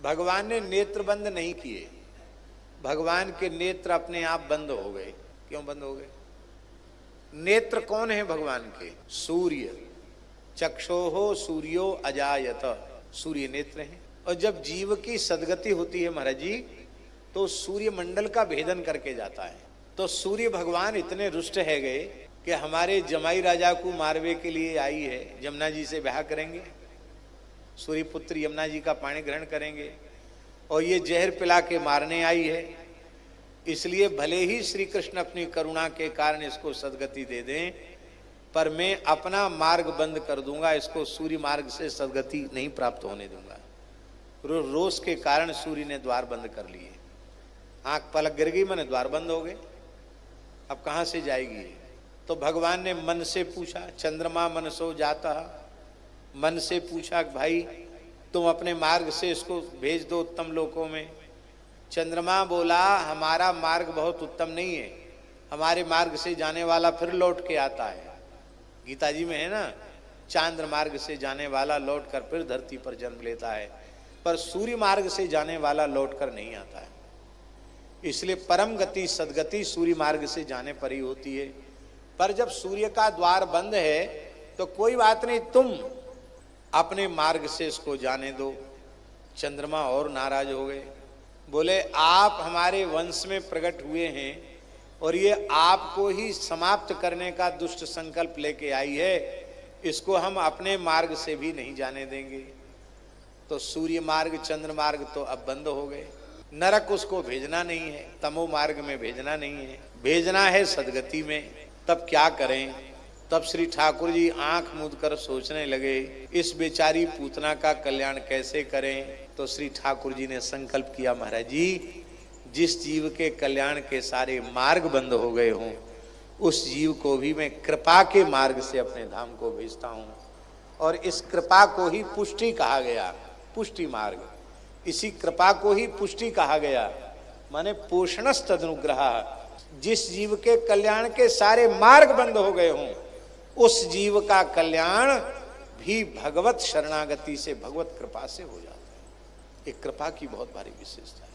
भगवान ने नेत्र बंद नहीं किए, भगवान के नेत्र अपने आप बंद हो गए। क्यों बंद हो गए? नेत्र कौन है भगवान के? सूर्य। चक्षोहो सूर्यो अजायत, सूर्य नेत्र है। और जब जीव की सदगति होती है महाराज जी, तो सूर्य मंडल का भेदन करके जाता है। तो सूर्य भगवान इतने रुष्ट है गए कि हमारे जमाई राजा को मारवे के लिए आई है, यमुना जी से ब्याह करेंगे, सूर्य पुत्र यमुना जी का पानी ग्रहण करेंगे, और ये जहर पिला के मारने आई है। इसलिए भले ही श्री कृष्ण अपनी करुणा के कारण इसको सदगति दे दें, पर मैं अपना मार्ग बंद कर दूंगा, इसको सूर्य मार्ग से सदगति नहीं प्राप्त होने दूंगा। रोष के कारण सूर्य ने द्वार बंद कर लिए। आंख पलक गिर गई, मैंने द्वार बंद हो गए, अब कहां से जाएगी? तो भगवान ने मन से पूछा, चंद्रमा मनसो जाता, मन से पूछा कि भाई तुम अपने मार्ग से इसको भेज दो उत्तम लोकों में। चंद्रमा बोला हमारा मार्ग बहुत उत्तम नहीं है, हमारे मार्ग से जाने वाला फिर लौट के आता है। गीता जी में है ना, चांद्र मार्ग से जाने वाला लौट कर फिर धरती पर जन्म लेता है, पर सूर्य मार्ग से जाने वाला लौट कर नहीं आता है। इसलिए परम गति सदगति सूर्य मार्ग से जाने पर ही होती है। पर जब सूर्य का द्वार बंद है तो कोई बात नहीं, तुम अपने मार्ग से इसको जाने दो। चंद्रमा और नाराज हो गए, बोले आप हमारे वंश में प्रकट हुए हैं और ये आपको ही समाप्त करने का दुष्ट संकल्प लेके आई है, इसको हम अपने मार्ग से भी नहीं जाने देंगे। तो सूर्य मार्ग चंद्र मार्ग तो अब बंद हो गए। नरक उसको भेजना नहीं है, तमो मार्ग में भेजना नहीं है, भेजना है सदगति में। तब क्या करें? तब श्री ठाकुर जी आंख मूंद कर सोचने लगे, इस बेचारी पूतना का कल्याण कैसे करें। तो श्री ठाकुर जी ने संकल्प किया, महाराज जी जिस जीव के कल्याण के सारे मार्ग बंद हो गए हों, उस जीव को भी मैं कृपा के मार्ग से अपने धाम को भेजता हूं। और इस कृपा को ही पुष्टि कहा गया, पुष्टि मार्ग। इसी कृपा को ही पुष्टि कहा गया, माने पोषणस्त तदनुग्रह। जिस जीव के कल्याण के सारे मार्ग बंद हो गए हों, उस जीव का कल्याण भी भगवत शरणागति से, भगवत कृपा से हो जाता है। एक कृपा की बहुत भारी विशेषता है।